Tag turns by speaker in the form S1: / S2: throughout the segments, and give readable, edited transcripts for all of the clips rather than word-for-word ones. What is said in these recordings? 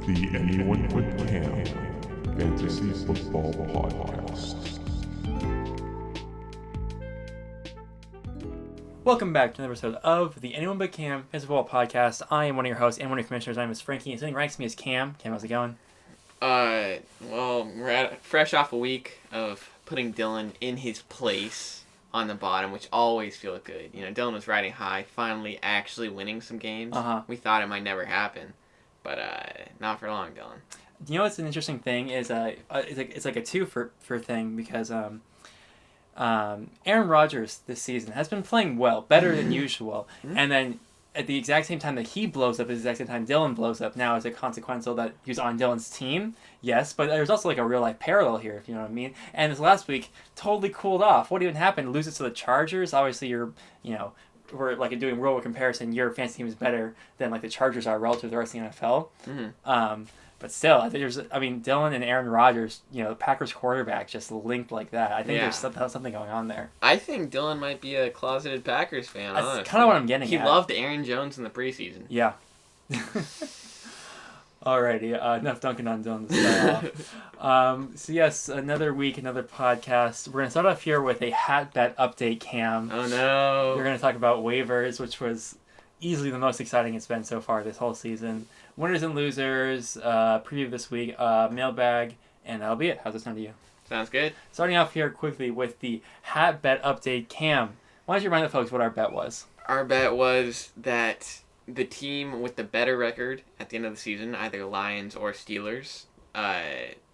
S1: The Anyone But Cam Fantasy Football Podcast.
S2: Welcome back to another episode of the Anyone But Cam Fantasy Football Podcast. I am one of your hosts and one of your commissioners. My name is Frankie, and sitting right next to me is Cam. Cam, how's it going?
S3: Well, we're fresh off a week of putting Dylan in his place on the bottom, which always feels good. You know, Dylan was riding high, finally actually winning some games. We thought it might never happen, but not for long, Dylan.
S2: You know what's an interesting thing is it's like a two for thing because Aaron Rodgers this season has been playing well, better than usual, and then at the exact same time that he blows up, at the exact same time Dylan blows up. Now, is it consequential that he was on Dylan's team? Yes, but there's also like a real life parallel here, if you know what I mean. And this last week totally cooled off. What even happened? Loses to the Chargers. Obviously, we're like doing real world comparison. Your fantasy team is better than like the Chargers are relative to the rest of the NFL. But still, I think Dylan and Aaron Rodgers, the Packers quarterback just linked like that. I think there's something going on there.
S3: I think Dylan might be a closeted Packers fan,
S2: That's
S3: honestly.
S2: kind of what I'm getting at.
S3: He loved Aaron Jones in the preseason.
S2: Yeah. Alrighty, enough dunking on Dylan to start off. So yes, another week, another podcast. We're going to start off here with a hat bet update, Cam.
S3: Oh no.
S2: We're going to talk about waivers, which was easily the most exciting it's been so far this whole season. Winners and losers, preview this week, mailbag, and that'll be it. How's it sound to you?
S3: Sounds good.
S2: Starting off here quickly with the hat bet update, Cam. Why don't you remind the folks what our bet was?
S3: Our bet was that the team with the better record at the end of the season, either Lions or Steelers,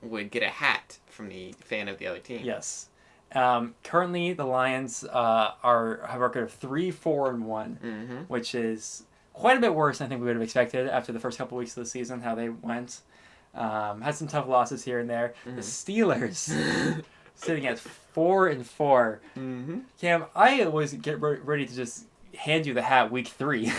S3: would get a hat from the fan of the other team.
S2: Yes. Currently, the Lions have a record of 3-4-1, which is quite a bit worse than I think we would have expected after the first couple weeks of the season, how they went. Had some tough losses here and there. The Steelers sitting at 4-4. Cam, I always get ready to just hand you the hat week 3.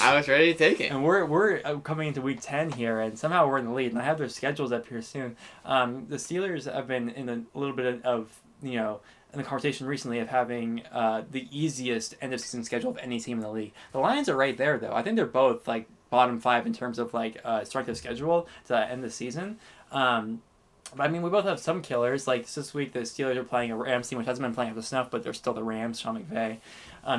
S3: I was ready to take it.
S2: And we're coming into week 10 here, and somehow we're in the lead. And I have their schedules up here soon. The Steelers have been in a little bit of in the conversation recently of having the easiest end of season schedule of any team in the league. The Lions are right there, though. I think they're both like bottom 5 in terms of like strength of schedule to end the season. But we both have some killers. Like this week, the Steelers are playing a Rams team, which hasn't been playing up to snuff, but they're still the Rams. Sean McVay.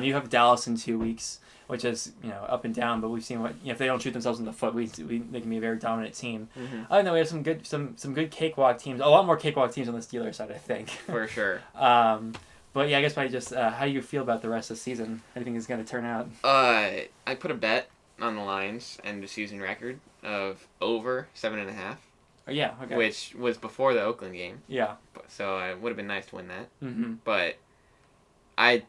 S2: You have Dallas in 2 weeks, which is up and down. But we've seen what if they don't shoot themselves in the foot, they can be a very dominant team. I don't know. We have some good cakewalk teams. A lot more cakewalk teams on the Steelers side, I think.
S3: For sure.
S2: But yeah, I guess how do you feel about the rest of the season? How do you think it's going to turn out?
S3: I put a bet on the Lions end of season record of over 7.5.
S2: Oh, yeah, okay.
S3: Which was before the Oakland game.
S2: Yeah.
S3: So it would have been nice to win that. But I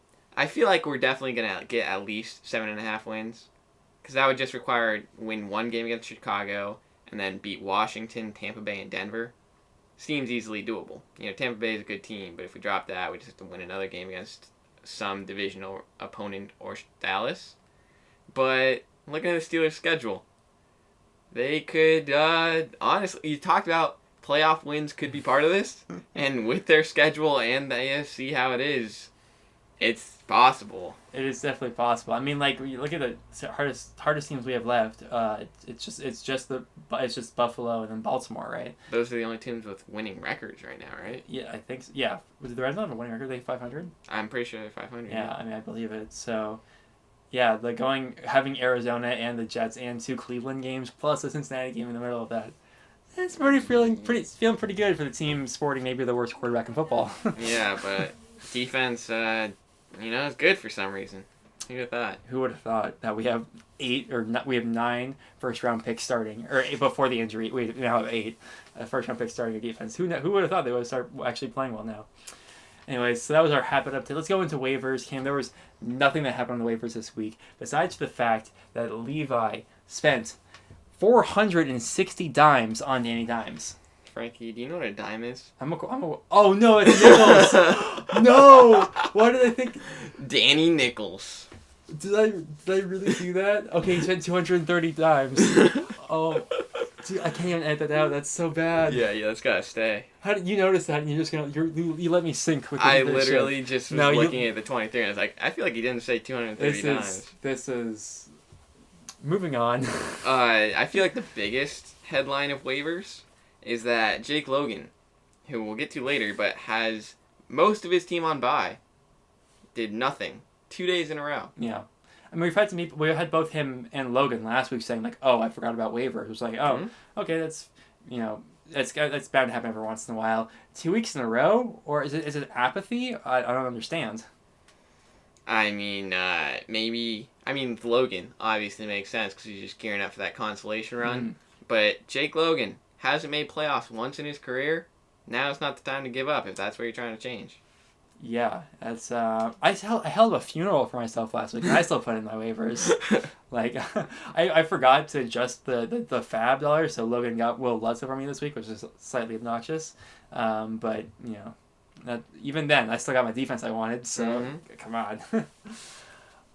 S3: feel like we're definitely going to get at least 7.5 wins. Because that would just require win one game against Chicago and then beat Washington, Tampa Bay, and Denver. Seems easily doable. Tampa Bay is a good team, but if we drop that, we just have to win another game against some divisional opponent or Dallas. But looking at the Steelers' schedule, they could, honestly, you talked about playoff wins could be part of this, and with their schedule and the AFC how it is, it's possible.
S2: It is definitely possible. You look at the hardest teams we have left. It's just Buffalo and then Baltimore, right?
S3: Those are the only teams with winning records right now, right?
S2: Yeah, I think so. Yeah. Was it the Reds have a winning record? They 500?
S3: I'm pretty sure they're 500.
S2: Yeah, I believe it. So, yeah, having Arizona and the Jets and 2 Cleveland games plus a Cincinnati game in the middle of that. It's feeling pretty good for the team sporting maybe the worst quarterback in football.
S3: Yeah, but defense, is good for some reason. Who would have thought?
S2: Who would have thought that we have 9 first-round picks starting, or before the injury, we now have 8 first-round picks starting a defense. Who would have thought they would start actually playing well now? Anyways, so that was our habit update. Let's go into waivers. Cam, there was nothing that happened on the waivers this week, besides the fact that Levi spent 460 dimes on Danny Dimes.
S3: Frankie, do you know what a dime is?
S2: Oh no, it's Nichols. No, why did I think?
S3: Danny Nichols.
S2: Did I really do that? Okay, he spent 230 dimes. Oh, dude, I can't even edit that out. That's so bad.
S3: Yeah, that's gotta stay.
S2: How did you notice that? And you're just you let me sink with.
S3: I literally just was looking at the 23, and I was like, I feel like he didn't say 230 dimes.
S2: This is. Moving on.
S3: I feel like the biggest headline of waivers is that Jake Logan, who we'll get to later, but has most of his team on bye, did nothing 2 days in a row.
S2: Yeah. I mean, we've had some people, we had both him and Logan last week saying, like, oh, I forgot about waivers. It was like, oh, okay, that's, you know, that's bound to happen every once in a while. 2 weeks in a row? Or is it apathy? I don't understand.
S3: I mean, maybe... I mean, Logan obviously makes sense because he's just gearing up for that consolation run. But Jake Logan hasn't made playoffs once in his career. Now is not the time to give up if that's what you're trying to change.
S2: Yeah, that's I held a funeral for myself last week, and I still put in my waivers. Like, I forgot to adjust the fab dollar, so Logan got Will Lutz for me this week, which is slightly obnoxious. But you know, even then, I still got my defense I wanted. So come on.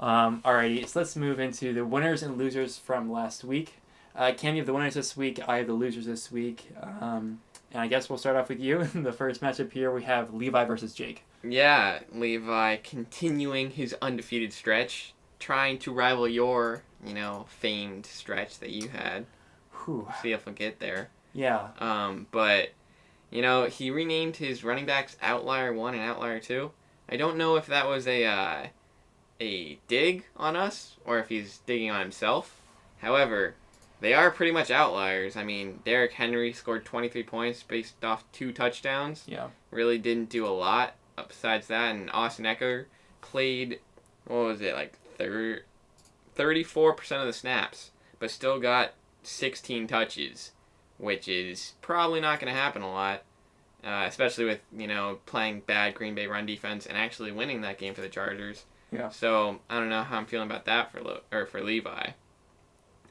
S2: Alrighty, so let's move into the winners and losers from last week. Cam, you have the winners this week. I have the losers this week. And I guess we'll start off with you. The first matchup here, we have Levi versus Jake.
S3: Yeah, Levi continuing his undefeated stretch, trying to rival your, famed stretch that you had.
S2: Whew.
S3: See if we'll get there.
S2: Yeah.
S3: But, he renamed his running backs Outlier 1 and Outlier 2. I don't know if that was a dig on us or if he's digging on himself. However, they are pretty much outliers. I mean, Derrick Henry scored 23 points based off 2 touchdowns.
S2: Yeah.
S3: Really didn't do a lot besides that. And Austin Eckler played, 34% of the snaps, but still got 16 touches, which is probably not going to happen a lot, especially with, playing bad Green Bay run defense and actually winning that game for the Chargers.
S2: Yeah.
S3: So, I don't know how I'm feeling about that for Levi.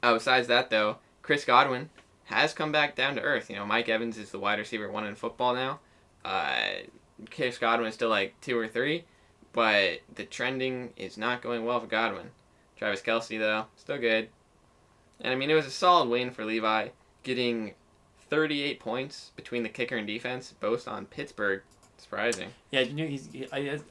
S3: Besides that, though, Chris Godwin has come back down to earth. Mike Evans is the wide receiver 1 in football now. Chris Godwin is still like 2 or 3, but the trending is not going well for Godwin. Travis Kelce, though, still good. And, I mean, it was a solid win for Levi, getting 38 points between the kicker and defense, both on Pittsburgh. Surprising.
S2: Yeah,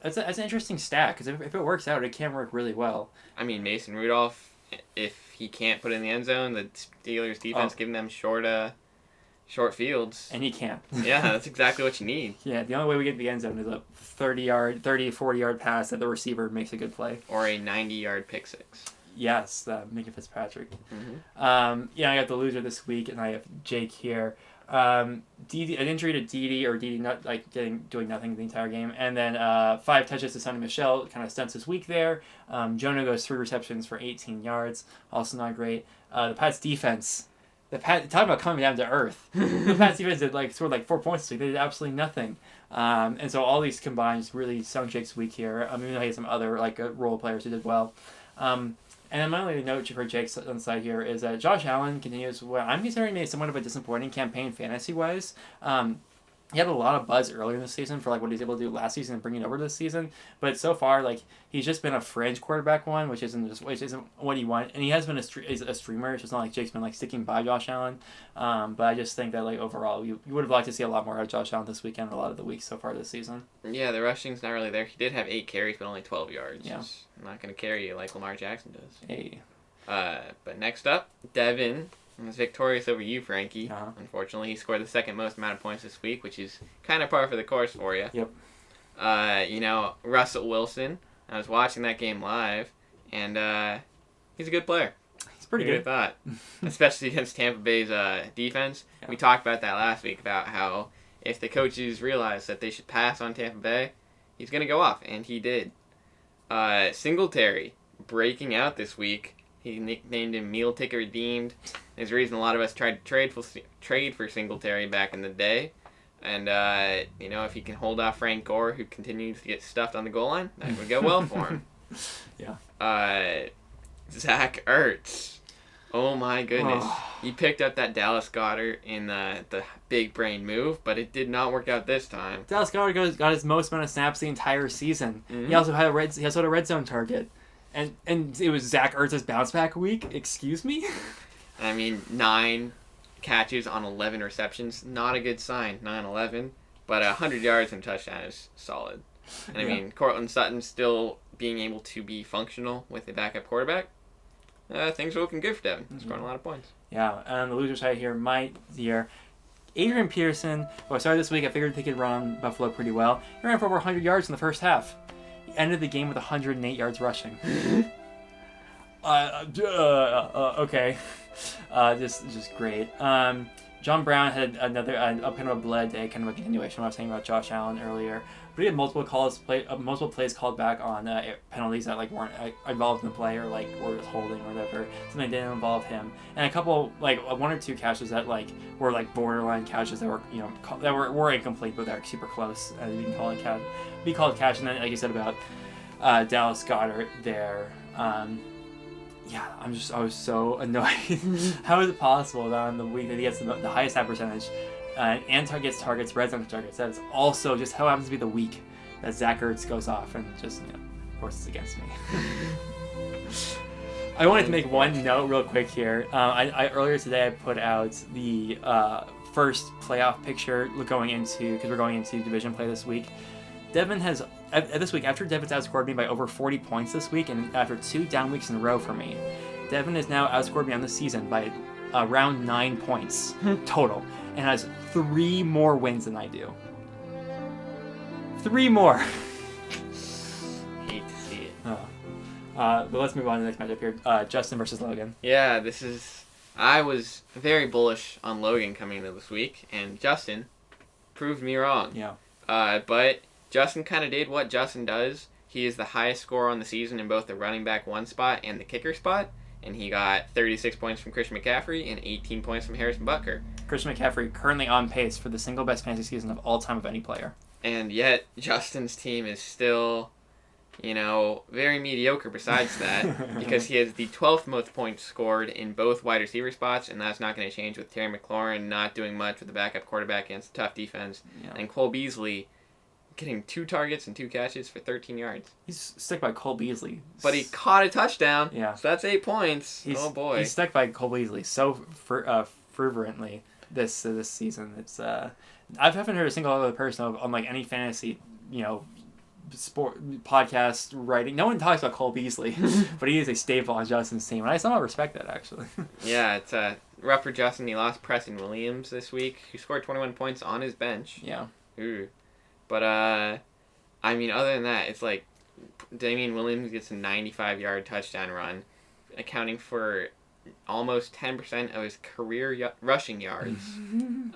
S2: that's an interesting stat, because if it works out, it can work really well.
S3: I mean, Mason Rudolph, if he can't put it in the end zone, the Steelers defense giving them short fields.
S2: And he can't.
S3: Yeah, that's exactly what you need.
S2: Yeah, the only way we get to the end zone is a 40-yard pass that the receiver makes a good play.
S3: Or a 90-yard pick six.
S2: Yes, Minka Fitzpatrick.
S3: Mm-hmm.
S2: I got the loser this week, and I have Jake here. An injury to Dede, or Dede not doing nothing the entire game, and then 5 touches to Sonny Michel, kind of stunts his week there. Jonah goes 3 receptions for 18 yards, also not great. The Pats defense, talking about coming down to earth. The Pats defense did scored 4 points this week. They did absolutely nothing, and so all these combined just really sunk Jake's week here. Even though he had some other role players who did well. And then my only note for Jake's on the side here is that Josh Allen continues what I'm considering maybe somewhat of a disappointing campaign fantasy-wise. He had a lot of buzz earlier in the season for what he was able to do last season and bring it over this season, but so far he's just been a fringe quarterback one, which isn't what he wanted. And he has been a streamer. It's just not like Jake's been sticking by Josh Allen. But I just think that overall you would have liked to see a lot more out of Josh Allen this weekend, a lot of the weeks so far this season.
S3: Yeah, the rushing's not really there. He did have 8 carries, but only 12 yards.
S2: Yeah.
S3: He's not going to carry you like Lamar Jackson does.
S2: Hey.
S3: But next up, Devin was victorious over you, Frankie.
S2: Uh-huh.
S3: Unfortunately, he scored the second most amount of points this week, which is kind of par for the course for you.
S2: Yep.
S3: Russell Wilson, I was watching that game live, and he's a good player.
S2: He's pretty good.
S3: I thought, especially against Tampa Bay's defense. Yeah. We talked about that last week, about how if the coaches realize that they should pass on Tampa Bay, he's going to go off, and he did. Singletary breaking out this week. He nicknamed him Meal Ticket Redeemed. There's a reason a lot of us tried to trade for Singletary back in the day. And, if he can hold off Frank Gore, who continues to get stuffed on the goal line, that would go well for him.
S2: Yeah.
S3: Zach Ertz. Oh, my goodness. He picked up that Dallas Goedert in the big brain move, but it did not work out this time.
S2: Dallas Goedert got his most amount of snaps the entire season. Mm-hmm. He also had a red zone target. And it was Zach Ertz's bounce back week. Excuse me?
S3: 9 catches on 11 receptions. Not a good sign, 9-11. But 100 yards and a touchdown is solid. And Cortland Sutton still being able to be functional with a backup quarterback. things are looking good for Devin. He's scoring a lot of points.
S2: Yeah, and the loser side here, Adrian Peterson. Well, I started this week. I figured they could run Buffalo pretty well. He ran for over 100 yards in the first half. He ended the game with 108 yards rushing. Okay. Just great. John Brown had another kind of a blood day, kind of a continuation of what I was saying about Josh Allen earlier. But he had multiple plays called back on penalties that weren't involved in the play or were just holding or whatever. Something didn't involve him, and a couple one or two catches that were borderline catches that were that were incomplete but they're super close. You can call it be called catch. And then like you said about Dallas Goedert there. Yeah, I was so annoyed. How is it possible that on the week that he gets the highest snap percentage and gets targets, red zone targets, that is also just how it happens to be the week that Zach Ertz goes off and just, of course it's against me. I wanted to make one note real quick here. I earlier today I put out the first playoff picture going into, because we're going into division play this week. Devin has, this week, after Devin's outscored me by over 40 points this week, and after 2 down weeks in a row for me, Devin has now outscored me on the season by around 9 points total, and has 3 more wins than I do. 3 more!
S3: Hate to see it.
S2: But let's move on to the next matchup here. Justin versus Logan.
S3: Yeah, I was very bullish on Logan coming into this week, and Justin proved me wrong.
S2: Yeah.
S3: But Justin kind of did what Justin does. He is the highest scorer on the season in both the running back 1 spot and the kicker spot. And he got 36 points from Christian McCaffrey and 18 points from Harrison Butker.
S2: Christian McCaffrey currently on pace for the single best fantasy season of all time of any player.
S3: And yet, Justin's team is still, very mediocre besides that. Because he has the 12th most points scored in both wide receiver spots. And that's not going to change with Terry McLaurin not doing much with the backup quarterback against a tough defense.
S2: Yeah.
S3: And Cole Beasley getting 2 targets and 2 catches for 13 yards.
S2: He's stuck by Cole Beasley.
S3: But he caught a touchdown.
S2: Yeah.
S3: So that's 8 points. Oh, boy.
S2: He's stuck by Cole Beasley so fervently this season. It's I haven't heard a single other person on any fantasy, sport podcast writing. No one talks about Cole Beasley, but he is a staple on Justin's team, and I somehow respect that, actually.
S3: Yeah, it's rough for Justin. He lost Preston Williams this week, who scored 21 points on his bench.
S2: Yeah.
S3: Ooh. But, other than that, it's Damian Williams gets a 95-yard touchdown run, accounting for almost 10% of his career rushing yards,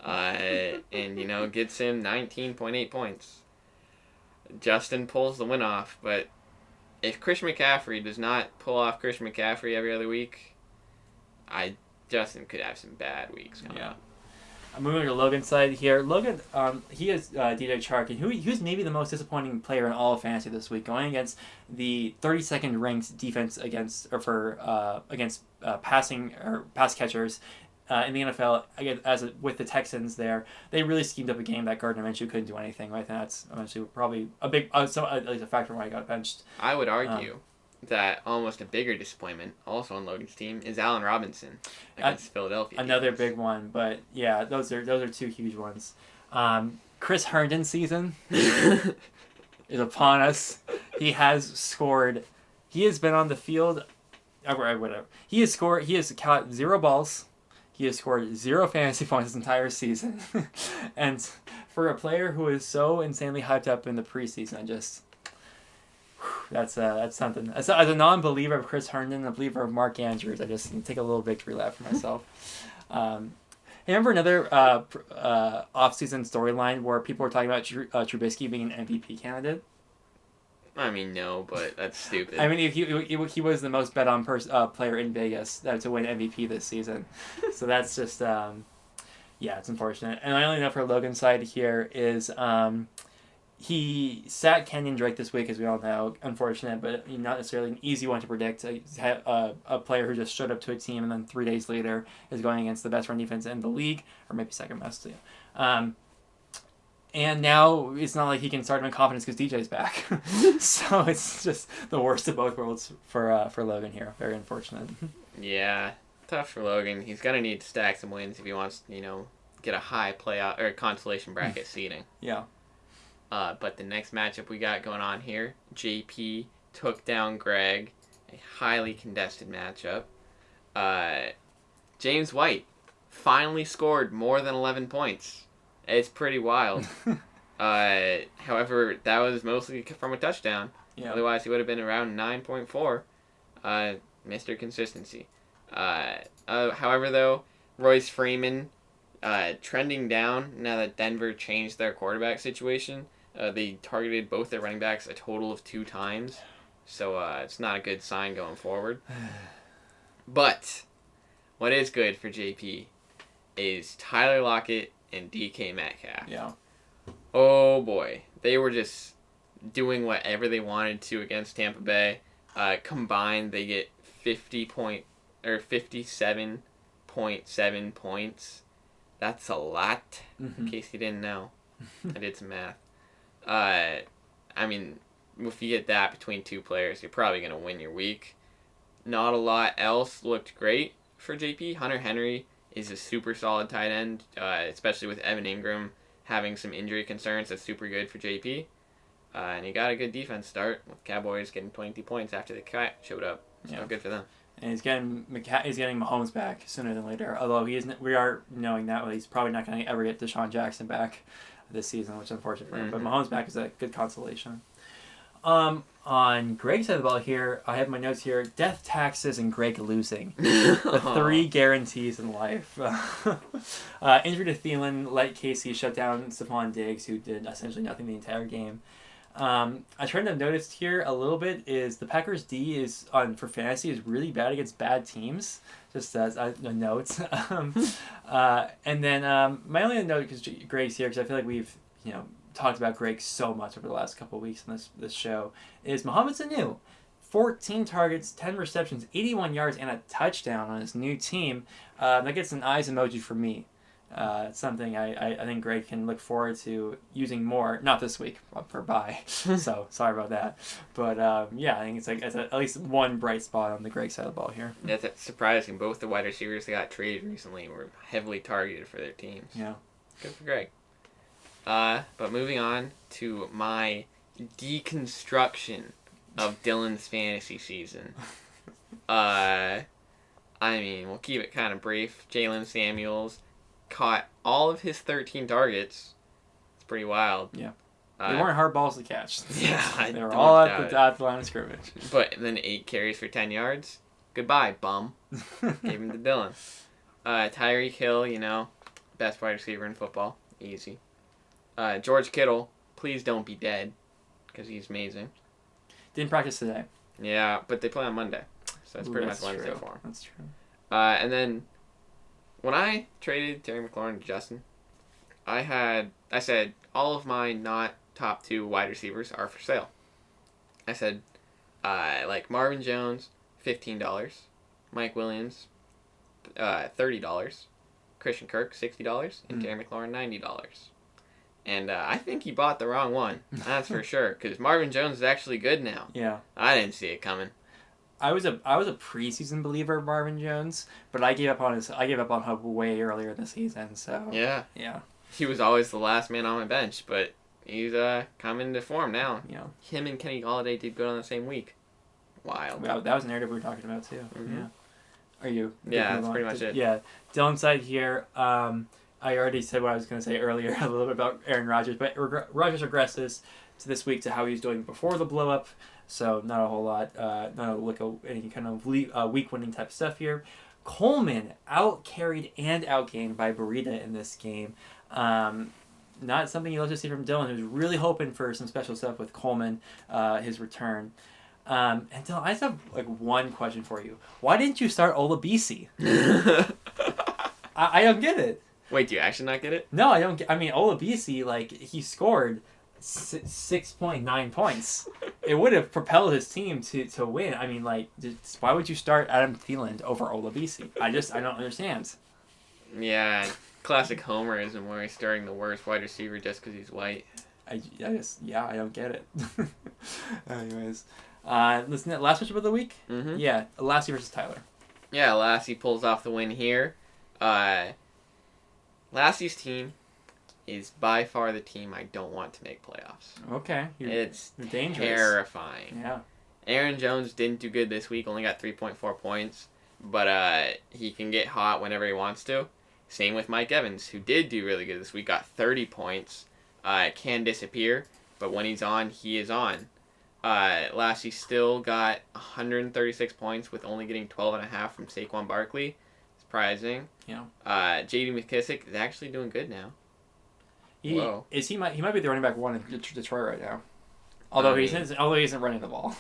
S3: and, gets him 19.8 points. Justin pulls the win off, but if Christian McCaffrey does not pull off Christian McCaffrey every other week, Justin could have some bad weeks coming up.
S2: I'm moving to Logan's side here. Logan, he has DJ Chark, and who's maybe the most disappointing player in all of fantasy this week, going against the 32nd ranked defense against passing or pass catchers in the NFL. Again, with the Texans, they really schemed up a game that Gardner Minshew couldn't do anything. Right, and that's eventually probably a big, at least a factor why he got benched.
S3: I would argue that almost a bigger disappointment, also on Logan's team, is Allen Robinson against Philadelphia.
S2: Another big one, but yeah, those are 2 huge ones. Chris Herndon's season is upon us. He has scored. He has been on the field. Whatever. He has caught 0 balls. He has scored 0 fantasy points this entire season. And for a player who is so insanely hyped up in the preseason, that's something. As a non-believer of Chris Herndon, a believer of Mark Andrews, I just take a little victory lap for myself. Remember another off-season storyline where people were talking about Trubisky being an MVP candidate?
S3: No, but that's stupid.
S2: He was the most bet on player in Vegas to win MVP this season. So that's just, it's unfortunate. And I only know for Logan's side here is he sat Kenyon Drake this week, as we all know. Unfortunate, but not necessarily an easy one to predict. A player who just showed up to a team and then 3 days later is going against the best run defense in the league, or maybe second best. And now it's not like he can start him in confidence because DJ's back. So it's just the worst of both worlds for Logan here. Very unfortunate.
S3: Yeah, tough for Logan. He's going to need to stack some wins if he wants to, get a high playoff or consolation bracket seeding.
S2: Yeah.
S3: But the next matchup we got going on here, JP took down Greg, a highly contested matchup. James White finally scored more than 11 points. It's pretty wild. However, that was mostly from a touchdown.
S2: Yeah.
S3: Otherwise, he would have been around 9.4. Mr. Consistency. However, though, Royce Freeman trending down now that Denver changed their quarterback situation. They targeted both their running backs a total of 2 times. So it's not a good sign going forward. But what is good for JP is Tyler Lockett and DK Metcalf.
S2: Yeah.
S3: Oh boy. They were just doing whatever they wanted to against Tampa Bay. Combined, they get 57.7 points. That's a lot, in case you didn't know. I did some math. I mean, if you get that between 2 players, you're probably going to win your week. Not a lot else looked great for JP. Hunter Henry is a super solid tight end, especially with Evan Ingram having some injury concerns. That's super good for JP. And he got a good defense start with Cowboys getting 22 points after the cat showed up. So good for them.
S2: And he's getting Mahomes back sooner than later. Although we are knowing that he's probably not going to ever get Deshaun Jackson back this season, which is unfortunate for him. But Mahomes back is a good consolation. On Greg's side of the ball here, I have my notes here: death, taxes, and Greg losing. The 3 guarantees in life. Injury to Thielen let Casey shut down Stephon Diggs, who did essentially nothing the entire game. A trend I've noticed here a little bit is the Packers D is for fantasy is really bad against bad teams. Just as a note. And then my only note, because Greg's here, because I feel like we've talked about Greg so much over the last couple of weeks in this show, is Mohamed Sanu. 14 targets, 10 receptions, 81 yards, and a touchdown on his new team. That gets an eyes emoji for me. It's something I think Greg can look forward to using more. Not this week, for bye. So sorry about that. But I think it's at least one bright spot on the Greg side of the ball here.
S3: That's surprising. Both the wide receivers that got traded recently were heavily targeted for their teams.
S2: Yeah.
S3: Good for Greg. But moving on to my deconstruction of Dylan's fantasy season. We'll keep it kind of brief. Jalen Samuels caught all of his 13 targets. It's pretty wild.
S2: Yeah. They weren't hard balls to catch.
S3: Yeah,
S2: they were all at the line of scrimmage.
S3: But then 8 carries for 10 yards. Goodbye, bum. Gave him to Dylan. Tyreek Hill, best wide receiver in football. Easy. George Kittle, please don't be dead, because he's amazing.
S2: Didn't practice today.
S3: Yeah, but they play on Monday, so it's pretty much Wednesday for him.
S2: That's true.
S3: And then when I traded Terry McLaurin to Justin, I said all of my not top 2 wide receivers are for sale. I said like Marvin Jones, $15, Mike Williams, $30, Christian Kirk, $60, and Terry McLaurin, $90. And I think he bought the wrong one. That's for sure. Because Marvin Jones is actually good now.
S2: Yeah.
S3: I didn't see it coming.
S2: I was a preseason believer of Marvin Jones, but I gave up on hope way earlier in the season. So
S3: yeah.
S2: Yeah.
S3: He was always the last man on my bench, but he's coming to form now.
S2: Yeah.
S3: Him and Kenny Golladay did good on the same week. Wild.
S2: Well, that was a narrative we were talking about too.
S3: Mm-hmm.
S2: Yeah. Are you?
S3: Yeah, that's pretty much it.
S2: Yeah. Dylan's side here. I already said what I was going to say earlier a little bit about Aaron Rodgers, but Rodgers regresses to this week to how he was doing before the blow up, so not a whole lot, any kind of week winning type stuff here. Coleman out-carried and outgained by Burita in this game. Not something you love to see from Dylan, who's really hoping for some special stuff with Coleman, his return. And Dylan, I just have one question for you. Why didn't you start Olabisi? I don't get it.
S3: Wait, do you actually not get it?
S2: No, I don't. Olabisi, he scored 6.9 points. It would have propelled his team to win. Why would you start Adam Thielen over Olabisi? I don't understand.
S3: Yeah, classic homerism where he's starting the worst wide receiver just because he's white.
S2: I don't get it. Anyways, listen, last matchup of the week?
S3: Mm-hmm.
S2: Yeah, Lassie versus Tyler.
S3: Yeah, Lassie pulls off the win here. Lassie's team is by far the team I don't want to make playoffs.
S2: Okay.
S3: It's
S2: you're dangerous.
S3: Terrifying.
S2: Yeah.
S3: Aaron Jones didn't do good this week, only got 3.4 points. but he can get hot whenever he wants to. Same with Mike Evans, who did do really good this week, got 30 points. Can disappear, but when he's on, he is on. Lassie still got 136 points with only getting 12.5 from Saquon Barkley. Surprising.
S2: Yeah.
S3: J.D. McKissick is actually doing good now.
S2: Whoa. He might be the running back one in Detroit right now. Although he isn't running the ball.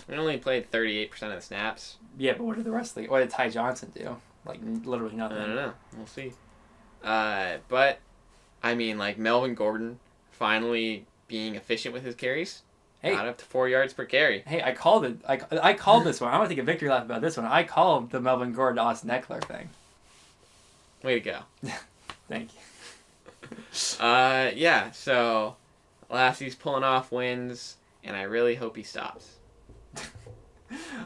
S3: He only played 38% of the snaps.
S2: Yeah, but what did Ty Johnson do? Like literally nothing.
S3: I don't know. We'll see. But I mean, like Melvin Gordon finally being efficient with his carries.
S2: Hey,
S3: got up to 4 yards per carry.
S2: Hey, I called it. I called this one. I want to take a victory lap about this one. I called the Melvin Gordon Austin Eckler thing.
S3: Way to go.
S2: Thank you.
S3: Yeah. So Lassie's pulling off wins, and I really hope he stops.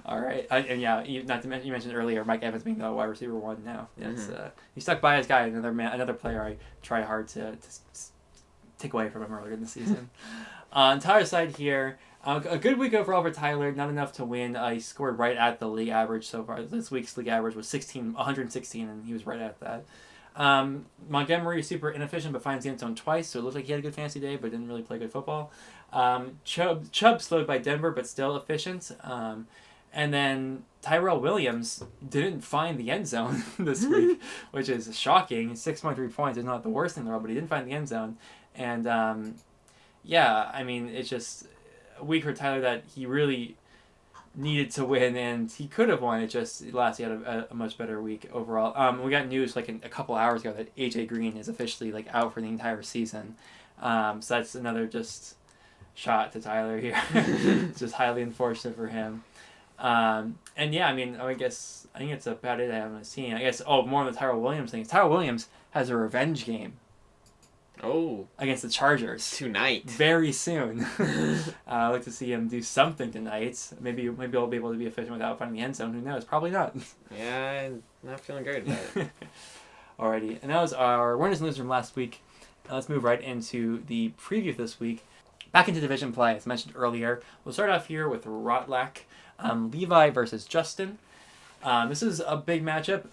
S2: All right, and yeah, you mentioned earlier Mike Evans being the wide receiver one now. Yes, he stuck by his guy. Another player I try hard to take away from him earlier in the season. On Tyler's side here, a good week overall for Tyler. Not enough to win. He scored right at the league average so far. This week's league average was 116, and he was right at that. Montgomery is super inefficient, but finds the end zone twice, so it looked like he had a good fantasy day, but didn't really play good football. Chubb slowed by Denver, but still efficient. And then Tyrell Williams didn't find the end zone this week, which is shocking. 6.3 points is not the worst in the world, but he didn't find the end zone. And yeah, I mean, it's just a week for Tyler that he really needed to win, and he could have won. It just last he had a much better week overall. We got news like a couple hours ago that AJ Green is officially like out for the entire season. So that's another just shot to Tyler here. It's just highly unfortunate for him. And yeah, I mean, I think it's about it I haven't seen. I guess more on the Tyrell Williams thing. Tyrell Williams has a revenge game.
S3: Oh.
S2: Against the Chargers.
S3: Tonight.
S2: Very soon. I'd like to see him do something tonight. Maybe I'll be able to be efficient without finding the end zone. Who knows? Probably not.
S3: Yeah, I'm not feeling great about it.
S2: Alrighty. And that was our winners and losers from last week. Let's move right into the preview of this week. Back into division play, as mentioned earlier. We'll start off here with Rotlack. Levi versus Justin. This is a big matchup.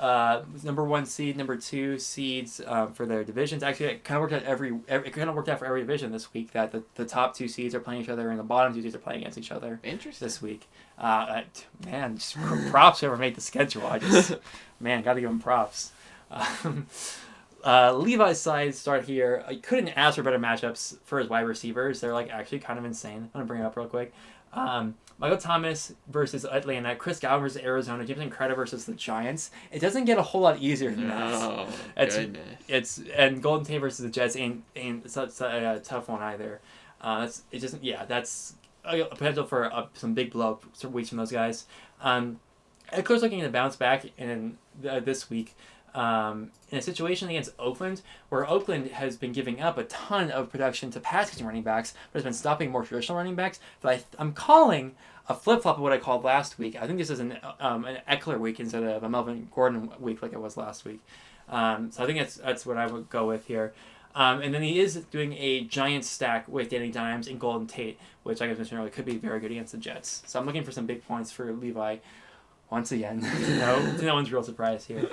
S2: Number 1 seed, number 2 seeds for their divisions. Actually, it kind of worked out for every division this week. That the top 2 seeds are playing each other, and the bottom 2 seeds are playing against each other.
S3: Interesting.
S2: This week. Man, just props whoever made the schedule. Gotta give them props. Levi's side start here. I couldn't ask for better matchups for his wide receivers. They're like actually kind of insane. I'm gonna bring it up real quick. Michael Thomas versus Atlanta, Chris Godwin versus Arizona, Jameson Crowder versus the Giants. It doesn't get a whole lot easier than that.
S3: Oh,
S2: goodness. And Golden Tate versus the Jets ain't a tough one either. That's a potential for some big blow weeks from those guys. Eckler's looking to bounce back in this week. In a situation against Oakland, where Oakland has been giving up a ton of production to pass-catching running backs, but has been stopping more traditional running backs. But I'm calling a flip-flop of what I called last week. I think this is an Eckler week instead of a Melvin Gordon week like it was last week. So I think that's what I would go with here. And then he is doing a giant stack with Danny Dimes and Golden Tate, which, like I mentioned earlier, could be very good against the Jets. So I'm looking for some big points for Levi once again. No one's real surprise here.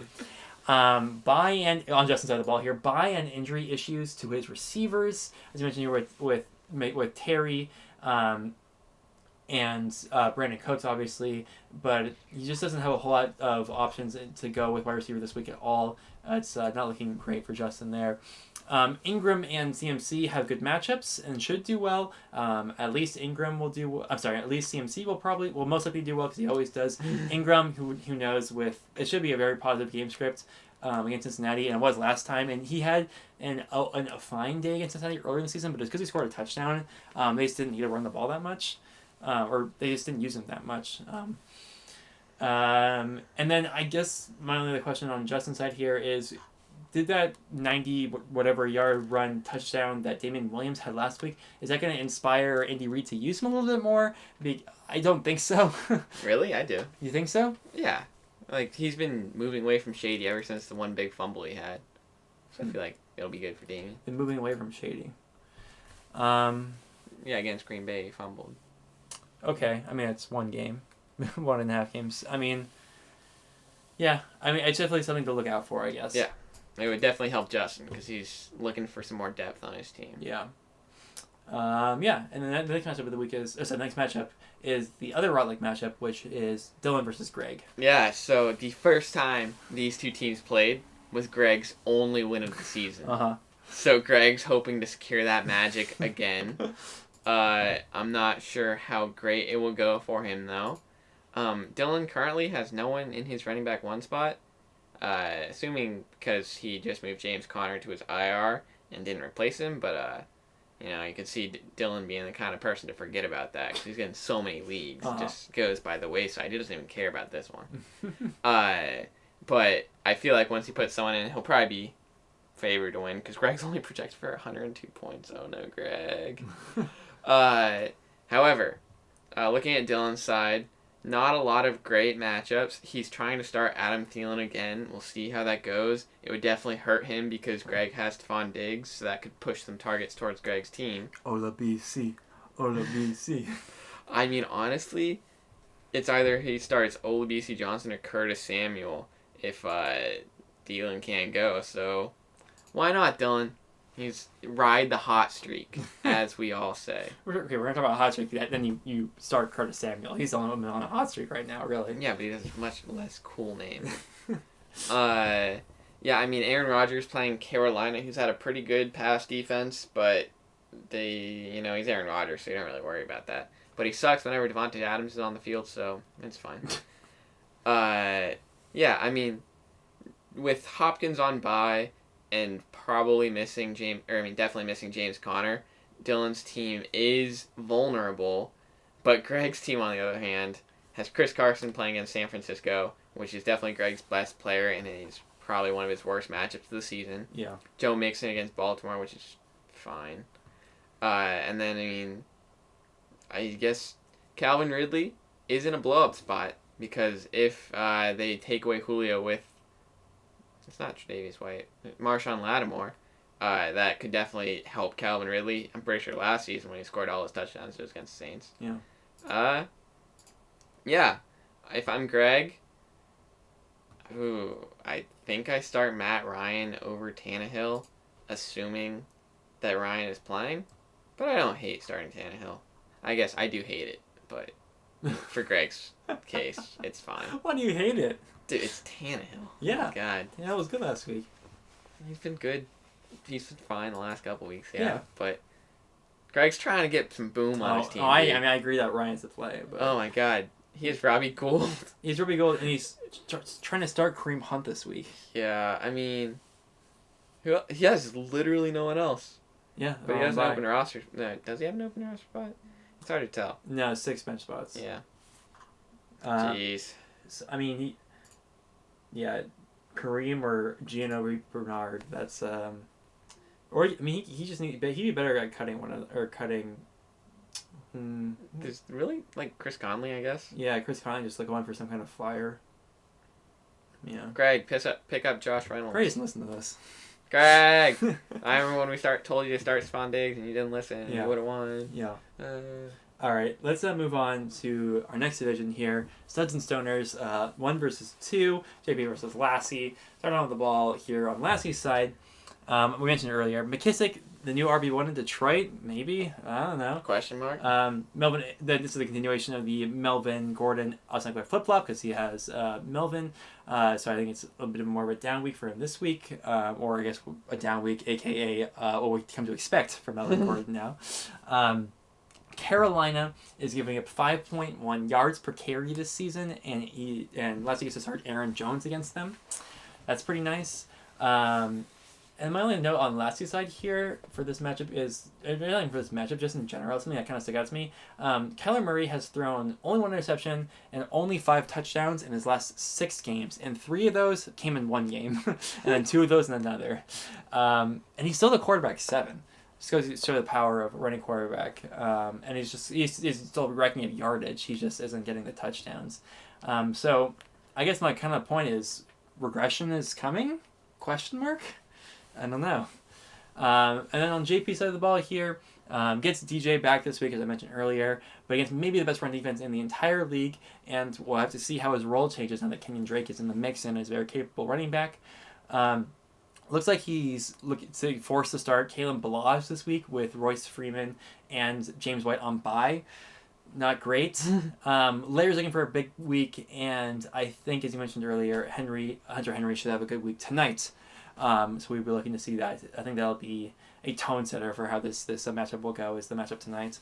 S2: On Justin's side of the ball here, and injury issues to his receivers, as you mentioned here with Terry, and Brandon Coates obviously, but he just doesn't have a whole lot of options to go with wide receiver this week at all. It's not looking great for Justin there. Ingram and CMC have good matchups and should do well. At least Ingram will do. At least CMC will most likely do well because he always does. Ingram, who knows, it should be a very positive game script against Cincinnati, and it was last time. And he had a fine day against Cincinnati earlier in the season, but it's because he scored a touchdown. They just didn't need to run the ball that much, or they just didn't use him that much. And then I guess my only other question on Justin's side here is, did that 90 whatever yard run touchdown that Damian Williams had last week, is that going to inspire Andy Reid to use him a little bit more? I don't think so.
S3: Really? I do.
S2: You think so?
S3: Yeah. Like, he's been moving away from Shady ever since the one big fumble he had. So I feel like it'll be good for Damian.
S2: Been moving away from Shady.
S3: Yeah, against Green Bay, he fumbled.
S2: Okay. I mean, it's one game. 1.5 games. I mean, Yeah, I mean, it's definitely something to look out for, I guess.
S3: Yeah. It would definitely help Justin because he's looking for some more depth on his team.
S2: Yeah. Yeah, and then the next matchup of the week is, the next matchup is the other Rot Lake matchup, which is Dylan versus Greg.
S3: Yeah, so the first time these two teams played was Greg's only win of the season.
S2: Uh-huh.
S3: So Greg's hoping to secure that magic again. I'm not sure how great it will go for him, though. Dylan currently has no one in his running back 1 spot, assuming because he just moved James Conner to his IR and didn't replace him, but you can see Dylan being the kind of person to forget about that because he's getting so many leagues.
S2: Uh-huh.
S3: It just goes by the wayside. He doesn't even care about this one. But I feel like once he puts someone in, he'll probably be favored to win because Greg's only projected for 102 points. Oh no, Greg. However, looking at Dylan's side, not a lot of great matchups. He's trying to start Adam Thielen again. We'll see how that goes. It would definitely hurt him because Greg has Stephon Diggs, so that could push some targets towards Greg's team.
S2: Ola BC. Ola BC.
S3: I mean, honestly, it's either he starts Olabisi Johnson or Curtis Samuel if Thielen can't go. So why not, Dylan? He's ride the hot streak, as we all say.
S2: Okay, we're going to talk about hot streak. Then you start Curtis Samuel. He's on a hot streak right now, really.
S3: Yeah, but he has a much less cool name. Yeah, I mean, Aaron Rodgers playing Carolina, who's had a pretty good pass defense, but he's Aaron Rodgers, so you don't really worry about that. But he sucks whenever Devontae Adams is on the field, so it's fine. Yeah, I mean, with Hopkins on bye and probably definitely missing James Conner, Dylan's team is vulnerable, but Greg's team, on the other hand, has Chris Carson playing against San Francisco, which is definitely Greg's best player, and he's probably one of his worst matchups of the season.
S2: Yeah.
S3: Joe Mixon against Baltimore, which is fine. And then, I guess Calvin Ridley is in a blow-up spot, because if they take away Julio with, it's not Tre'Davious White, Marshawn Lattimore, that could definitely help Calvin Ridley. I'm pretty sure last season when he scored all his touchdowns, it was against the Saints.
S2: Yeah.
S3: Yeah. If I'm Greg, I think I start Matt Ryan over Tannehill, assuming that Ryan is playing. But I don't hate starting Tannehill. I guess I do hate it, but for Greg's case, it's fine.
S2: Why do you hate it?
S3: Dude, it's Tannehill.
S2: Yeah.
S3: Oh, God.
S2: Yeah, it was good last week.
S3: He's been good. He's been fine the last couple weeks,
S2: Yeah.
S3: But Greg's trying to get some boom on his team.
S2: I agree that Ryan's the play. But
S3: Oh, my God. He has Robbie Gould.
S2: he's Robbie Gould, and he's trying to start Kareem Hunt this week.
S3: Yeah, I mean, he has literally no one else.
S2: Yeah.
S3: But he has an open roster. No, does he have an open roster spot? It's hard to tell.
S2: No, 6 bench spots.
S3: Yeah.
S2: Jeez. I mean, Kareem or Giannotti Bernard. That's he just he'd be better at cutting
S3: There's really Chris Conley, I guess.
S2: Yeah, Chris Conley just going for some kind of flyer. Yeah.
S3: Greg, pick up Josh Reynolds.
S2: Greg doesn't listen to this.
S3: Greg, I remember when we told you to start Stephon Diggs and you didn't listen.
S2: Yeah.
S3: You would have won.
S2: Yeah. All right, let's move on to our next division here. Studs and Stoners, 1 versus 2. JP versus Lassie. Starting on the ball here on Lassie's side. We mentioned earlier, McKissick, the new RB1 in Detroit, maybe? I don't know.
S3: Question mark?
S2: Melvin, this is the continuation of the Melvin Gordon Austin Eckler flip-flop because he has Melvin. So I think it's a bit more of a down week for him this week, or I guess a down week, a.k.a. What we come to expect from Melvin Gordon now. Carolina is giving up 5.1 yards per carry this season, and Lassie gets to start Aaron Jones against them. That's pretty nice. And my only note on Lassie's side here for this matchup is, just in general, something that kind of stuck out to me. Kyler Murray has thrown only 1 interception and only 5 touchdowns in his last 6 games, and 3 of those came in 1 game, and then 2 of those in another. And he's still the quarterback 7. Just goes to show the power of a running quarterback. And he's still racking up yardage. He just isn't getting the touchdowns. So I guess my kind of point is regression is coming? Question mark? I don't know. And then on JP's side of the ball here, Gets DJ back this week, as I mentioned earlier, but against maybe the best run defense in the entire league, and we'll have to see how his role changes now that Kenyon Drake is in the mix and is a very capable running back. Looks like he's forced to start Kalen Ballage this week with Royce Freeman and James White on bye. Not great. Larry's looking for a big week, and I think, as you mentioned earlier, Hunter Henry should have a good week tonight. So we'll be looking to see that. I think that'll be a tone setter for how this matchup will go, is the matchup tonight.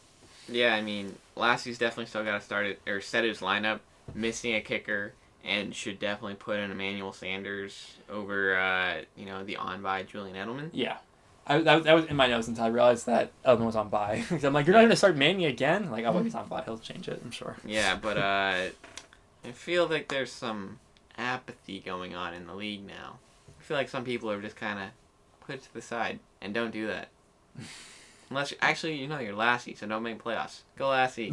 S3: Yeah, I mean, Lassie's definitely still got to start it, or set his lineup, missing a kicker, and should definitely put in Emmanuel Sanders over, the on-bye Julian Edelman.
S2: Yeah. That was in my notes until I realized that Edelman was on bye. Because I'm like, you're not going to start Manny again? Like, oh, he's on bye. He'll change it, I'm sure.
S3: Yeah, but I feel like there's some apathy going on in the league now. I feel like some people are just kind of put it to the side, and don't do that. Unless, actually, you're Lassie, so don't make playoffs. Go Lassie.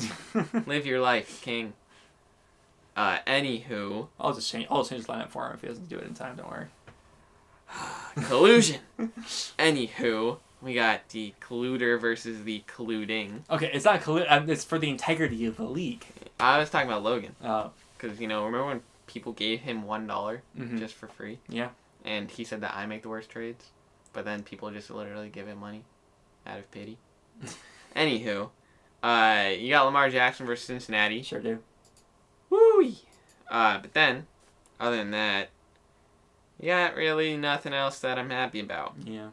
S3: Live your life, king. Anywho.
S2: I'll just change his lineup for him if he doesn't do it in time, don't worry.
S3: Collusion. Anywho, we got the colluder versus the colluding.
S2: Okay, it's not it's for the integrity of the league.
S3: I was talking about Logan.
S2: Oh.
S3: Because, remember when people gave him $1 just for free?
S2: Yeah.
S3: And he said that I make the worst trades? But then people just literally give him money out of pity. Anywho, you got Lamar Jackson versus Cincinnati.
S2: Sure do.
S3: Woo! But then, other than that, you got really nothing else that I'm happy about.
S2: Yeah.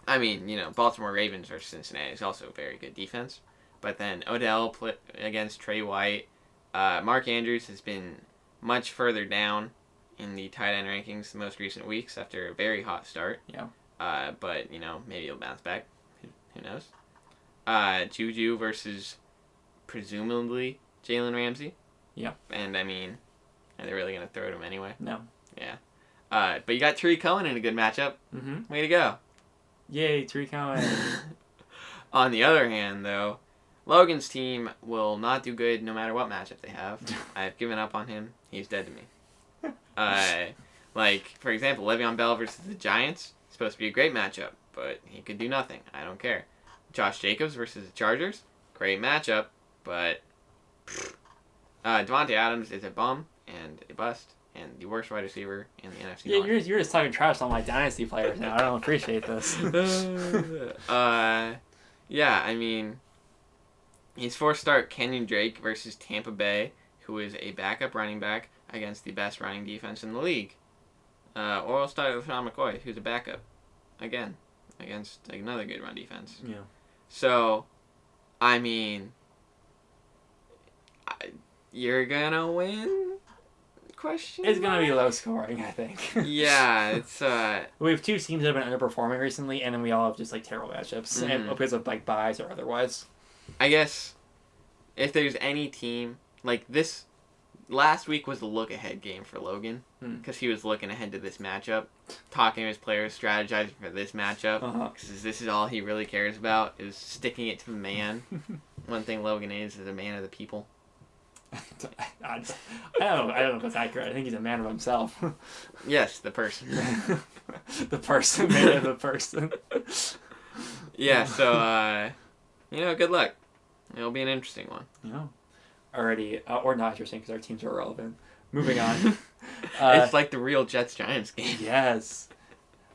S3: I mean, Baltimore Ravens versus Cincinnati is also a very good defense. But then Odell against Trey White. Mark Andrews has been much further down in the tight end rankings the most recent weeks after a very hot start.
S2: Yeah.
S3: But, maybe he'll bounce back. Who knows? Juju versus presumably Jalen Ramsey.
S2: Yeah.
S3: And, I mean, are they really going to throw to him anyway?
S2: No.
S3: Yeah. But you got Tariq Cohen in a good matchup.
S2: Mm-hmm.
S3: Way to go.
S2: Yay, Tariq Cohen.
S3: On the other hand, though, Logan's team will not do good no matter what matchup they have. I've given up on him. He's dead to me. For example, Le'Veon Bell versus the Giants. Supposed to be a great matchup, but he could do nothing. I don't care. Josh Jacobs versus the Chargers. Great matchup, but Devontae Adams is a bum and a bust and the worst wide receiver in the NFC.
S2: Yeah, you're just talking trash on my dynasty players now. I don't appreciate this.
S3: Yeah, I mean, he's forced to start Kenyon Drake versus Tampa Bay, who is a backup running back against the best running defense in the league. Or he'll start with Sean McCoy, who's a backup, again, against another good run defense.
S2: Yeah.
S3: So, I mean, you're gonna win? Question.
S2: It's gonna be low scoring, I think.
S3: Yeah, it's
S2: We have two teams that have been underperforming recently, and then we all have just terrible matchups, and because of buys or otherwise.
S3: I guess if there's any team this, last week was the look-ahead game for Logan because he was looking ahead to this matchup, talking to his players, strategizing for this matchup because this is all he really cares about is sticking it to the man. One thing Logan is a man of the people.
S2: I don't know if that's accurate. I think he's a man of himself.
S3: Yes, the person.
S2: The person, man of the person.
S3: Yeah, so good luck. It'll be an interesting one.
S2: Yeah. Already, or not interesting because our teams are irrelevant. Moving on.
S3: It's like the real Jets-Giants game.
S2: Yes.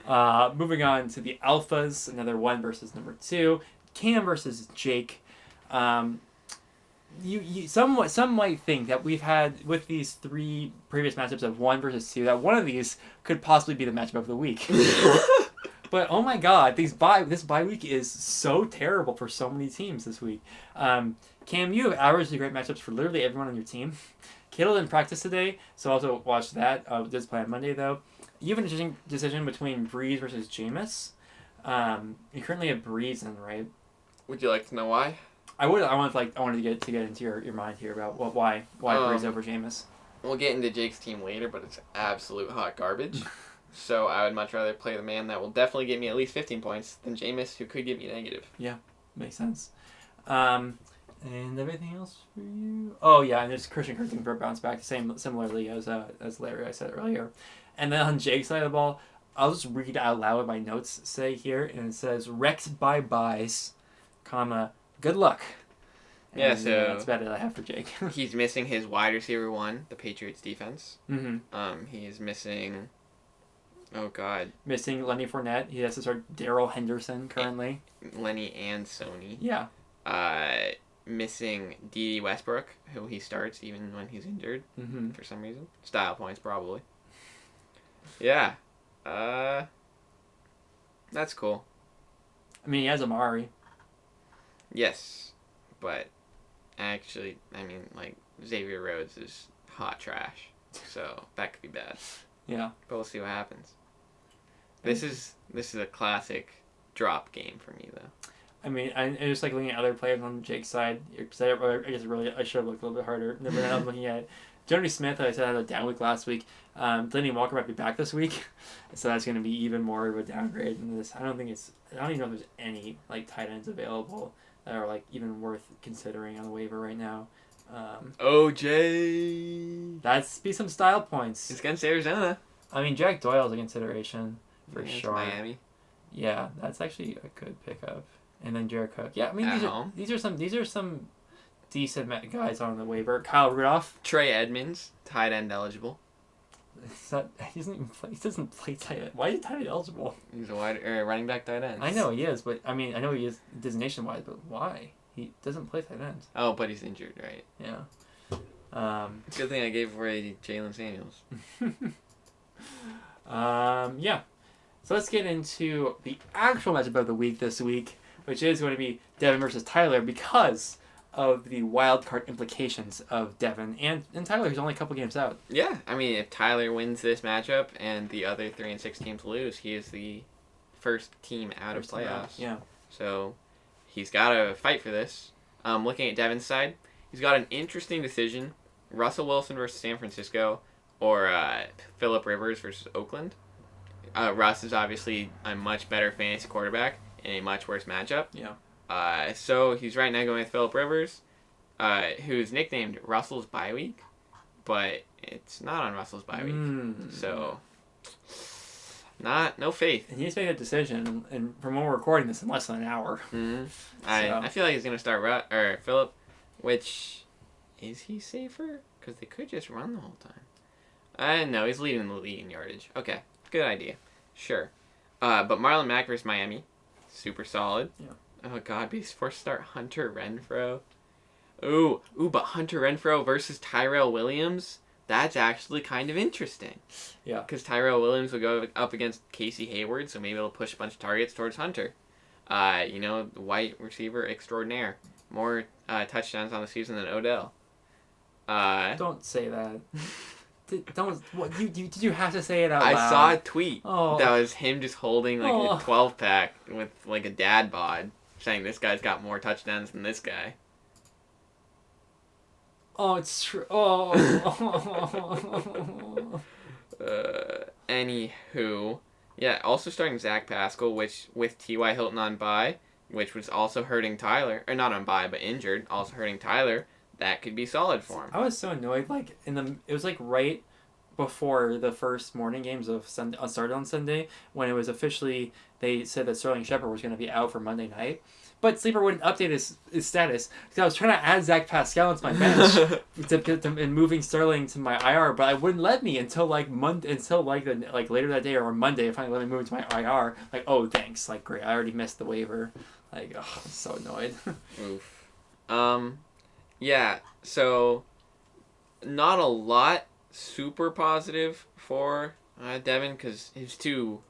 S2: Moving on to the Alphas, another 1 versus number 2. Cam versus Jake. Some might think that we've had, with these 3 previous matchups of 1 versus 2, that one of these could possibly be the matchup of the week. But oh my god, this bye week is so terrible for so many teams this week. Cam, you have averaged great matchups for literally everyone on your team. Kittle didn't practice today, so also watch that. Does play on Monday though. You have an interesting decision between Breeze versus Jameis. You currently have Breeze in, right?
S3: Would you like to know why?
S2: I wanted to get into your mind here about why Breeze over Jameis.
S3: We'll get into Jake's team later, but it's absolute hot garbage. So I would much rather play the man that will definitely give me at least 15 points than Jameis, who could give me negative.
S2: Yeah, makes sense. And everything else for you? Oh yeah, and there's Christian Kirk for a bounce back, similarly as Larry I said earlier. And then on Jake's side of the ball, I'll just read out loud what my notes say here, and it says wrecked by buys. comma, good luck.
S3: Yeah,
S2: And,
S3: so
S2: that's about it I have for Jake.
S3: he's missing his wide receiver one, the Patriots defense.
S2: Mm-hmm.
S3: He is missing. Oh God,
S2: Missing Lenny Fournette. He has to start Daryl Henderson currently.
S3: Lenny and Sony.
S2: Yeah.
S3: Missing D. Westbrook, who he starts even when he's injured
S2: Mm-hmm.
S3: for some reason. Style points probably. Yeah. That's cool.
S2: I mean, he has Amari.
S3: Yes, but actually, I mean, like Xavier Rhodes is hot trash, so that could be bad.
S2: Yeah.
S3: But we'll see what happens. This is a classic drop game for me though.
S2: I mean, I just like looking at other players on Jake's side. Because I guess really I should have looked a little bit harder. But then I'm looking at Johnny Smith. I said I had a down week last week. Delaney Walker might be back this week, so that's going to be even more of a downgrade in this. I don't even know if there's any like tight ends available that are like even worth considering on the waiver right now.
S3: OJ.
S2: That's be some style points.
S3: It's against Arizona.
S2: I mean, Jack Doyle's a consideration for
S3: Yeah, it's
S2: sure.
S3: Miami.
S2: Yeah, that's actually a good pickup. And then Jared Cook. Yeah, I mean
S3: At
S2: these
S3: home.
S2: are some decent guys on the waiver. Kyle Rudolph.
S3: Trey Edmonds, tight end eligible.
S2: He doesn't play tight end. Why is he tight end eligible?
S3: He's a running back tight end.
S2: I know he is, but I mean I know he is designation wise, but why? He doesn't play tight end.
S3: Oh, but he's injured, right?
S2: Yeah.
S3: Good thing I gave away Jalen Samuels.
S2: Yeah. So let's get into the actual matchup of the week this week, which is going to be Devin versus Tyler because of the wild card implications of Devin and Tyler, who's only a couple games out.
S3: Yeah, I mean, if Tyler wins this matchup and the other 3 and 6 teams lose, he is the first team out of playoffs.
S2: Yeah.
S3: So he's got to fight for this. Looking at Devin's side, he's got an interesting decision: Russell Wilson versus San Francisco, or Phillip Rivers versus Oakland. Russ is obviously a much better fantasy quarterback in a much worse matchup.
S2: Yeah.
S3: So he's right now going with Phillip Rivers, who's nicknamed Russell's bye week, but it's not on Russell's bye week. So no faith.
S2: And he needs to make a decision, and from when we're recording this, in less than an hour.
S3: Mm-hmm. I feel like he's gonna start Phillip, which is he safer? Because they could just run the whole time. No, he's leading the league in yardage. Okay, good idea. Sure. But Marlon Mack versus Miami, super solid.
S2: Yeah.
S3: Oh God, he's forced to start Hunter Renfrow. Ooh, but Hunter Renfrow versus Tyrell Williams. That's actually kind of interesting.
S2: Yeah.
S3: Because Tyrell Williams will go up against Casey Hayward, so maybe it'll push a bunch of targets towards Hunter. The white receiver extraordinaire. More touchdowns on the season than Odell.
S2: Don't say that. Did you have to say it out loud?
S3: I saw a tweet
S2: Oh.
S3: that was him just holding like a 12-pack with like a dad bod, saying this guy's got more touchdowns than this guy.
S2: Oh, it's true. Oh.
S3: Anywho, yeah. Also starting Zach Pascal, which with T.Y. Hilton on bye, which was also hurting Tyler, or not on bye but injured, also hurting Tyler. That could be solid for him.
S2: I was so annoyed. Like it was like right before the first morning games of started on Sunday when it was officially they said that Sterling Shepard was going to be out for Monday night. But Sleeper wouldn't update his status because I was trying to add Zach Pascal into my bench and moving Sterling to my IR, but I wouldn't let me until like later that day or on Monday. It finally let me move into my IR. Like, oh thanks, like great, I already missed the waiver. Like, oh, I'm so annoyed.
S3: Oof. Yeah. So, not a lot super positive for Devin because his two,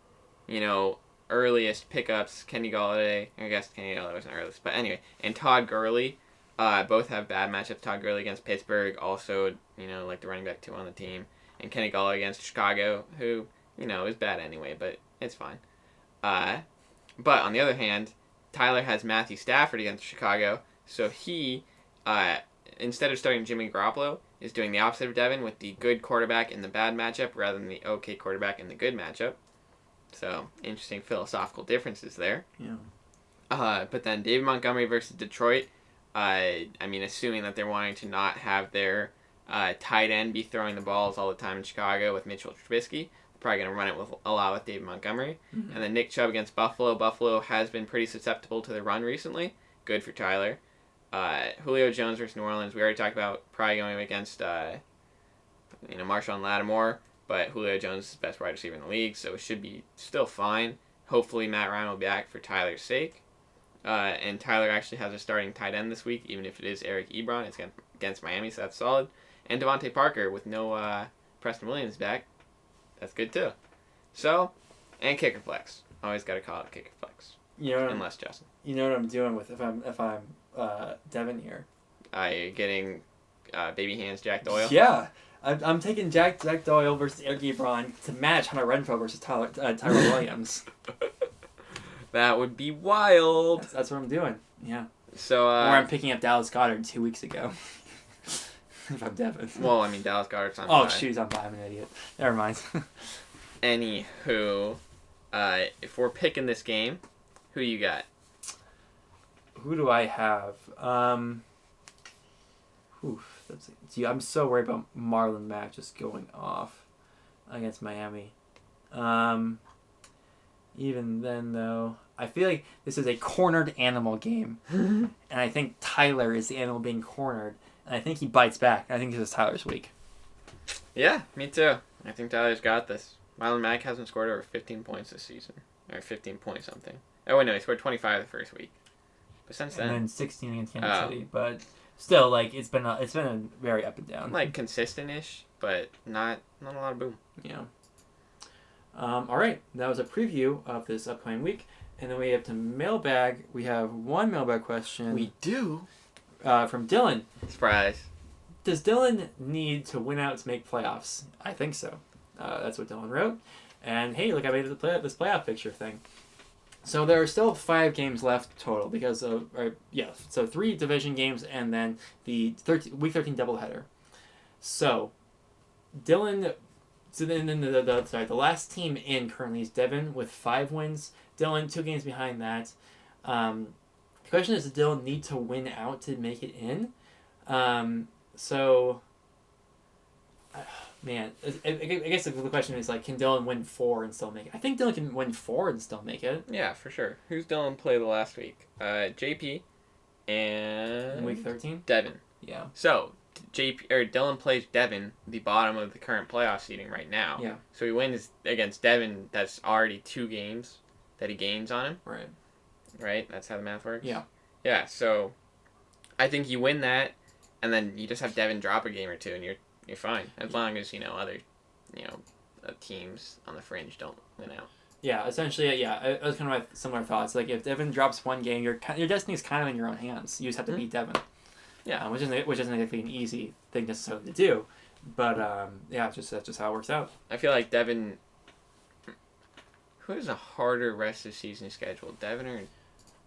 S3: earliest pickups, Kenny Golladay, I guess Kenny Golladay wasn't earliest, but anyway, and Todd Gurley, both have bad matchups. Todd Gurley against Pittsburgh, also, like the running back 2 on the team, and Kenny Golladay against Chicago, who, is bad anyway, but it's fine. But on the other hand, Tyler has Matthew Stafford against Chicago, so he, instead of starting Jimmy Garoppolo, is doing the opposite of Devin with the good quarterback in the bad matchup rather than the okay quarterback in the good matchup. So, interesting philosophical differences there.
S2: Yeah.
S3: But then David Montgomery versus Detroit. Assuming that they're wanting to not have their tight end be throwing the balls all the time in Chicago with Mitchell Trubisky, they're probably going to run it with David Montgomery.
S2: Mm-hmm.
S3: And then Nick Chubb against Buffalo. Buffalo has been pretty susceptible to the run recently. good for Tyler. Julio Jones versus New Orleans. We already talked about probably going against Marshawn Lattimore, but Julio Jones is the best wide receiver in the league, so it should be still fine. Hopefully Matt Ryan will be back for Tyler's sake. And Tyler actually has a starting tight end this week, even if it is Eric Ebron. It's against Miami, so that's solid. And Devontae Parker with no Preston Williams back. That's good too. So, and kicker flex. Always got to call it kicker flex. Unless Justin.
S2: You know what I'm doing with if I'm Devin here.
S3: You're getting baby hands Jack Doyle.
S2: Yeah. I'm taking Jack Doyle versus Eric Ebron to match Hunter Renfrow versus Tyrell Williams.
S3: That would be wild.
S2: That's what I'm doing. Yeah.
S3: So.
S2: Or I'm picking up Dallas Goedert 2 weeks ago. If I'm Devin.
S3: Well, I mean Dallas Goedert's on.
S2: Oh, shoot, I'm an idiot. Never mind.
S3: Anywho, if we're picking this game, who you got?
S2: Who do I have? I'm so worried about Marlon Mack just going off against Miami. Even then, though, I feel like this is a cornered animal game. And I think Tyler is the animal being cornered. And I think he bites back. I think this is Tyler's week.
S3: Yeah, me too. I think Tyler's got this. Marlon Mack hasn't scored over 15 points this season. Or 15 point something. Oh, wait, no, he scored 25 the first week. But since then...
S2: And then 16 against Kansas City. But still, like, it's been a very up and down.
S3: Like, consistent-ish, but not a lot of boom.
S2: Yeah. All right, that was a preview of this upcoming week. And then we have to mailbag. We have one mailbag question.
S3: We do?
S2: From Dylan.
S3: Surprise.
S2: Does Dylan need to win out to make playoffs? I think so. That's what Dylan wrote. And hey, look, I made this playoff picture thing. So there are still 5 games left total because of, so 3 division games and then the week 13 doubleheader. So Dylan, the last team in currently is Devin with 5 wins. Dylan 2 games behind that. The question is, does Dylan need to win out to make it in? Man, I guess the question is, like, can Dylan win 4 and still make it? I think Dylan can win 4 and still make it.
S3: Yeah, for sure. Who's Dylan play the last week? JP and...
S2: In week 13?
S3: Devin.
S2: Yeah.
S3: So, Dylan plays Devin, the bottom of the current playoff seeding right now.
S2: Yeah.
S3: So he wins against Devin, that's already 2 games that he gains on him.
S2: Right.
S3: Right? That's how the math works?
S2: Yeah.
S3: Yeah, so I think you win that, and then you just have Devin drop a game or 2, and you're fine. As long as, other, teams on the fringe don't win out.
S2: Yeah, essentially, yeah. It was kind of my similar thoughts. Like, if Devin drops 1 game, your destiny is kind of in your own hands. You just have to beat Devin. Yeah, which isn't exactly an easy thing necessarily to do. But, that's just how it works out.
S3: I feel like Devin... Who has a harder rest of the season schedule, Devin or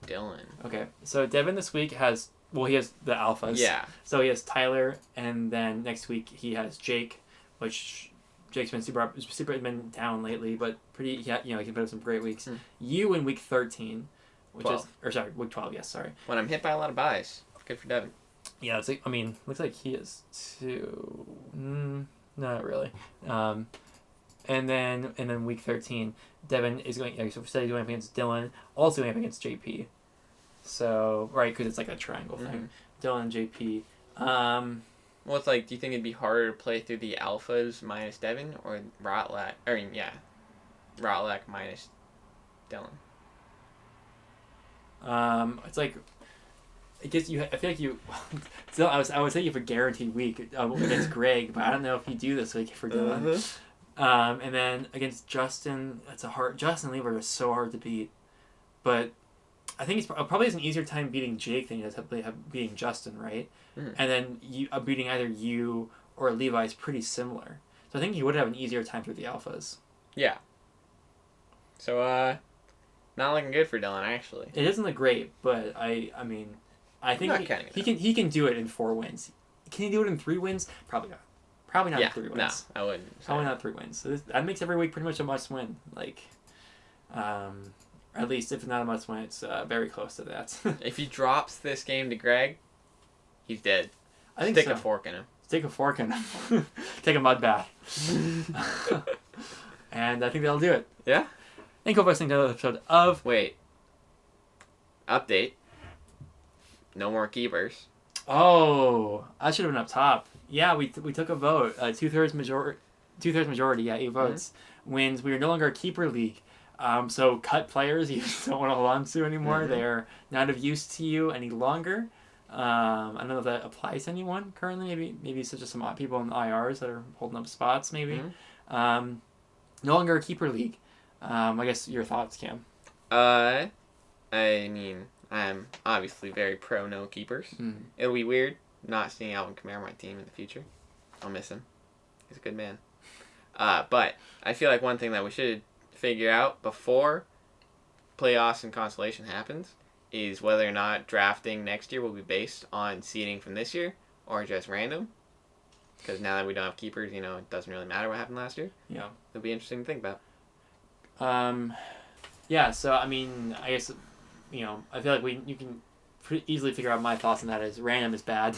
S3: Dylan?
S2: Okay, so Devin this week has... Well, he has the alphas.
S3: Yeah.
S2: So he has Tyler, and then next week he has Jake, which Jake's been super been down lately, but pretty. He can put up some great weeks. You in week 13, which
S3: 12.
S2: week 12. Yes, sorry.
S3: When I'm hit by a lot of buys, good for Devin.
S2: Yeah, looks like he is 2. Not really. And then week 13, Devin is going. So he's going up against Dylan, also going up against JP. So, right, because it's like a triangle thing. Dylan and JP.
S3: Well, it's like, do you think it'd be harder to play through the alphas minus Devin or Rotlak? Rotlak minus Dylan.
S2: It's like, I guess I feel like you. Still, I was thinking of a guaranteed week against Greg, but I don't know if you do this week for Dylan. And then against Justin, Justin Lieber is so hard to beat, but I think he probably has an easier time beating Jake than he does beating Justin, right? And then beating either you or Levi is pretty similar. So I think he would have an easier time through the alphas.
S3: Yeah. So, not looking good for Dylan, actually.
S2: It doesn't look great, but I think he can do it in 4 wins. Can he do it in 3 wins? Probably not. Probably not in 3 wins.
S3: No, I wouldn't.
S2: Probably not 3 wins. So that makes every week pretty much a must-win. At least if not a must-win, it's very close to that.
S3: If he drops this game to Greg, he's dead.
S2: I think
S3: Stick a fork in him.
S2: Stick a fork in him. Take a mud bath. And I think that'll do it.
S3: Yeah?
S2: Thank you for listening to another episode of...
S3: Wait. Update. no more keepers.
S2: Oh, I should have been up top. Yeah, we took a vote. Two-thirds majority. Yeah, 8 votes wins. We are no longer a keeper league. So cut players you don't want to hold on to anymore. They are not of use to you any longer. I don't know if that applies to anyone currently. Maybe it's just some odd people in the IRs that are holding up spots. Maybe. No longer a keeper league. I guess your thoughts, Cam.
S3: I mean, I'm obviously very pro no keepers. It'll be weird not seeing Alvin Kamara on my team in the future. I'll miss him. He's a good man. But I feel like one thing that we should figure out before playoffs and consolation happens is whether or not drafting next year will be based on seeding from this year or just random. Because now that we don't have keepers, it doesn't really matter what happened last year.
S2: Yeah.
S3: It'll be interesting to think about.
S2: Yeah, so, I mean, I guess, I feel like you can pretty easily figure out my thoughts on that as random is bad.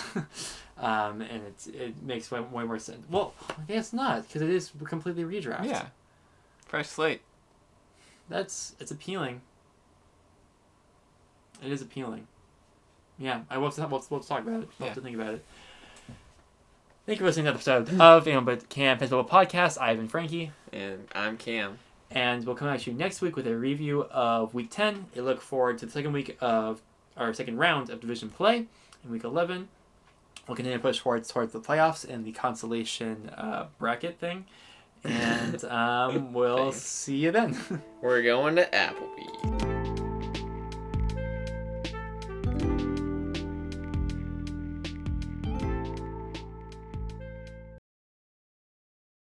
S2: And it makes way more sense. Well, I guess not, because it is completely redraft.
S3: Yeah. Fresh slate.
S2: It's appealing. It is appealing. Yeah, we'll talk about it. We'll have to think about it. Thank you for listening to the episode of But Cam Football Podcast. I've been Frankie.
S3: And I'm Cam.
S2: And we'll come at you next week with a review of Week 10. I look forward to the second round of division play in Week 11. We'll continue to push towards the playoffs and the consolation bracket thing. And we'll see you then.
S3: We're going to Applebee's.